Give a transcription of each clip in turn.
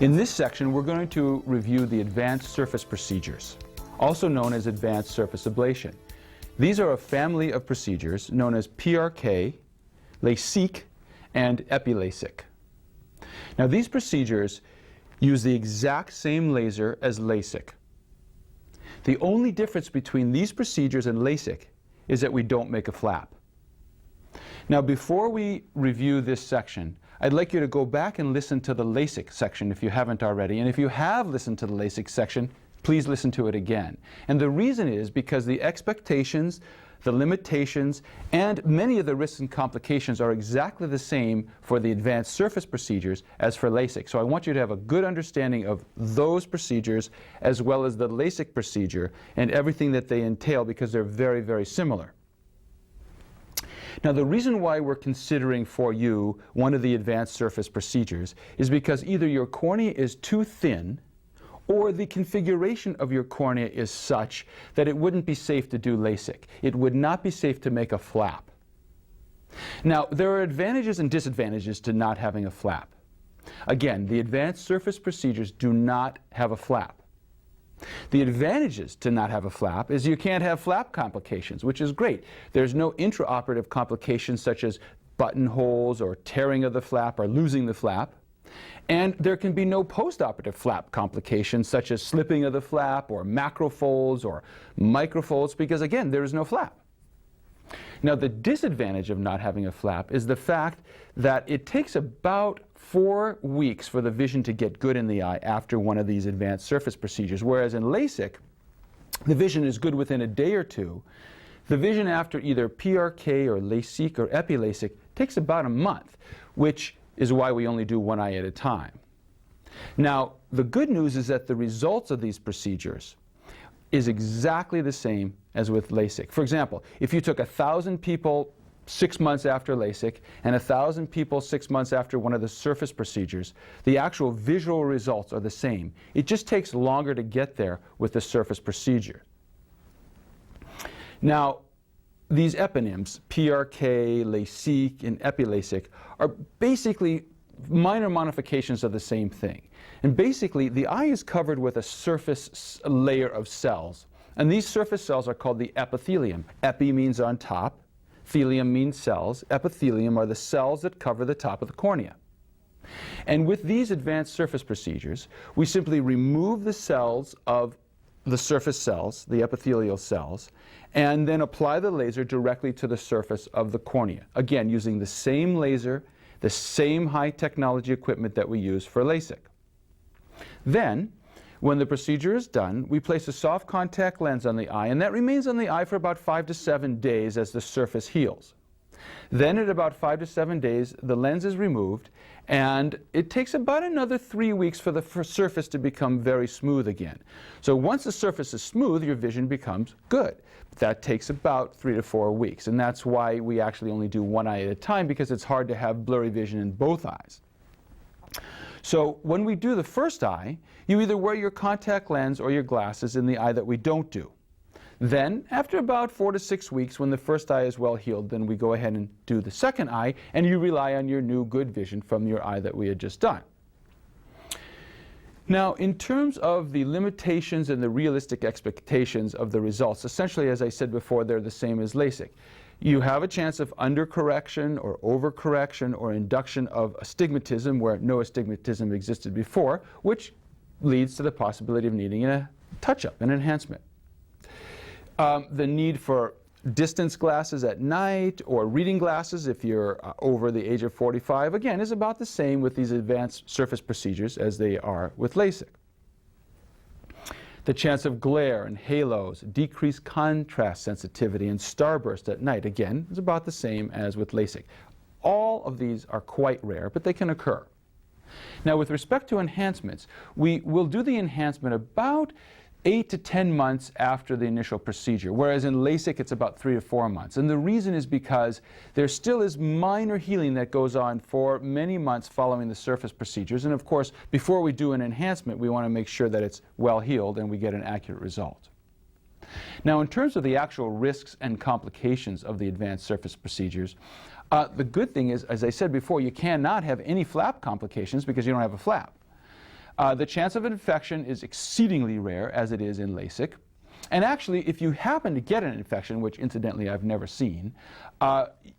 In this section, we're going to review the advanced surface procedures, also known as advanced surface ablation. These are a family of procedures known as PRK, Lasek, and Epi-Lasik. Now, these procedures use the exact same laser as Lasek. The only difference between these procedures and Lasek is that we don't make a flap. Now, before we review this section, I'd like you to go back and listen to the Lasek section if you haven't already. And if you have listened to the Lasek section, please listen to it again. And the reason is because the expectations, the limitations, and many of the risks and complications are exactly the same for the advanced surface procedures as for Lasek. So I want you to have a good understanding of those procedures as well as the Lasek procedure and everything that they entail, because they're very, very similar. Now, the reason why we're considering for you one of the advanced surface procedures is because either your cornea is too thin or the configuration of your cornea is such that it wouldn't be safe to do Lasek. It would not be safe to make a flap. Now, there are advantages and disadvantages to not having a flap. Again, the advanced surface procedures do not have a flap. The advantages to not have a flap is you can't have flap complications, which is great. There's no intraoperative complications such as buttonholes or tearing of the flap or losing the flap. And there can be no postoperative flap complications such as slipping of the flap or macrofolds or microfolds, because again, there is no flap. Now, the disadvantage of not having a flap is the fact that it takes about 4 weeks for the vision to get good in the eye after one of these advanced surface procedures, whereas in Lasek, the vision is good within a day or two. The vision after either PRK or Lasek or Epi-Lasik takes about a month, which is why we only do one eye at a time. Now, the good news is that the results of these procedures is exactly the same as with Lasek. For example, if you took 1,000 people 6 months after Lasek and 1,000 people 6 months after one of the surface procedures, the actual visual results are the same. It just takes longer to get there with the surface procedure. Now, these eponyms, PRK, Lasek, and Epi-Lasik, are basically minor modifications of the same thing. And basically, the eye is covered with a surface layer of cells. And these surface cells are called the epithelium. Epi means on top. Thelium means cells. Epithelium are the cells that cover the top of the cornea. And with these advanced surface procedures, we simply remove the cells of the surface cells, the epithelial cells, and then apply the laser directly to the surface of the cornea. Again, using the same laser, the same high technology equipment that we use for Lasek. Then, when the procedure is done, we place a soft contact lens on the eye, and that remains on the eye for about 5 to 7 days as the surface heals. Then at about 5 to 7 days, the lens is removed, and it takes about another 3 weeks for the surface to become very smooth again. So once the surface is smooth, your vision becomes good. That takes about 3 to 4 weeks, and that's why we actually only do one eye at a time, because it's hard to have blurry vision in both eyes. So when we do the first eye, you either wear your contact lens or your glasses in the eye that we don't do. Then, after about 4 to 6 weeks, when the first eye is well healed, then we go ahead and do the second eye, and you rely on your new good vision from your eye that we had just done. Now, in terms of the limitations and the realistic expectations of the results, essentially, as I said before, they're the same as Lasek. You have a chance of undercorrection or overcorrection or induction of astigmatism where no astigmatism existed before, which leads to the possibility of needing a touch-up, an enhancement. The need for distance glasses at night or reading glasses if you're over the age of 45, again, is about the same with these advanced surface procedures as they are with Lasek. The chance of glare and halos, decreased contrast sensitivity, and starburst at night, again, is about the same as with Lasek. All of these are quite rare, but they can occur. Now, with respect to enhancements, we will do the enhancement about 8 to 10 months after the initial procedure, whereas in Lasek it's about 3 to 4 months. And the reason is because there still is minor healing that goes on for many months following the surface procedures. And of course, before we do an enhancement, we want to make sure that it's well healed and we get an accurate result. Now, in terms of the actual risks and complications of the advanced surface procedures, the good thing is, as I said before, you cannot have any flap complications because you don't have a flap. The chance of infection is exceedingly rare, as it is in LASIK. And actually, if you happen to get an infection, which incidentally I've never seen,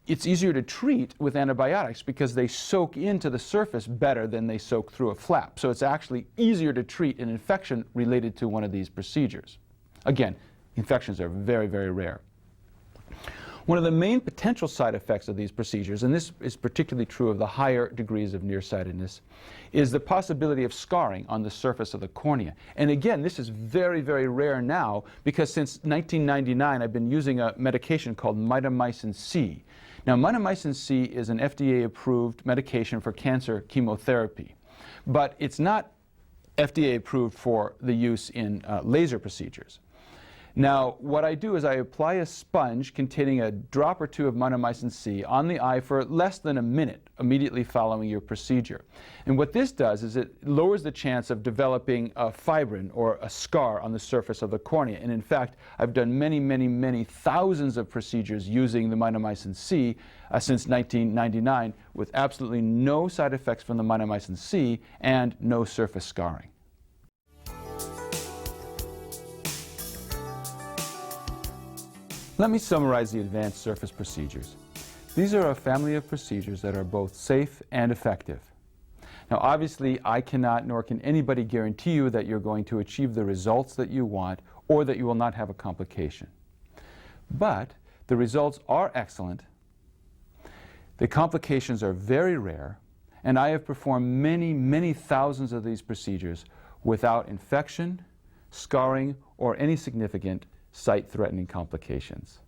it's easier to treat with antibiotics because they soak into the surface better than they soak through a flap. So it's actually easier to treat an infection related to one of these procedures. Again, infections are very, very rare. One of the main potential side effects of these procedures, and this is particularly true of the higher degrees of nearsightedness, is the possibility of scarring on the surface of the cornea. And again, this is very, very rare now because since 1999 I've been using a medication called mitomycin C. Now, mitomycin C is an FDA-approved medication for cancer chemotherapy, but it's not FDA-approved for the use in laser procedures. Now, what I do is I apply a sponge containing a drop or two of mitomycin C on the eye for less than a minute immediately following your procedure. And what this does is it lowers the chance of developing a fibrin or a scar on the surface of the cornea. And in fact, I've done many, many, many thousands of procedures using the mitomycin C since 1999 with absolutely no side effects from the mitomycin C and no surface scarring. Let me summarize the advanced surface procedures. These are a family of procedures that are both safe and effective. Now, obviously, I cannot nor can anybody guarantee you that you're going to achieve the results that you want or that you will not have a complication. But the results are excellent, the complications are very rare, and I have performed many, many thousands of these procedures without infection, scarring, or any significant sight-threatening complications.